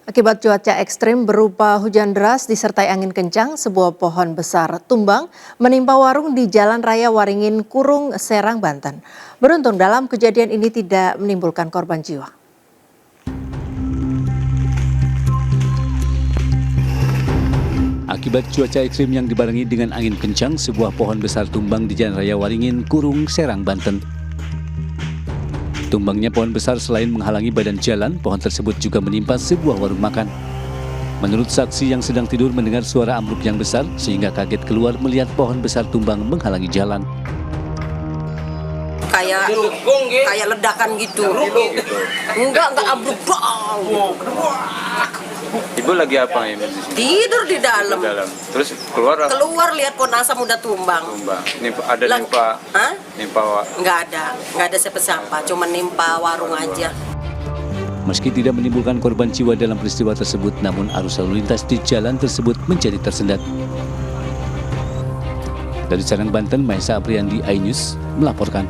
Akibat cuaca ekstrim berupa hujan deras disertai angin kencang, sebuah pohon besar tumbang menimpa warung di Jalan Raya Waringin Kurung, Serang, Banten. Beruntung dalam kejadian ini tidak menimbulkan korban jiwa. Akibat cuaca ekstrim yang dibarengi dengan angin kencang, sebuah pohon besar tumbang di Jalan Raya Waringin Kurung, Serang, Banten. Tumbangnya pohon besar selain menghalangi badan jalan, pohon tersebut juga menimpa sebuah warung makan. Menurut saksi yang sedang tidur mendengar suara ambruk yang besar, sehingga kaget keluar melihat pohon besar tumbang menghalangi jalan. Kayak ledakan gitu. Enggak ambruk bang. Ibu lagi apa ini? Tidur di dalam. Terus keluar Lihat pohon asam udah tumbang. Ada nimpa. Hah? Nimpa. Nggak ada siapa-siapa, cuma nimpa warung aja. Meski tidak menimbulkan korban jiwa dalam peristiwa tersebut, namun arus lalu lintas di jalan tersebut menjadi tersendat. Dari Serang, Banten, Maesa Apriandi, iNews melaporkan.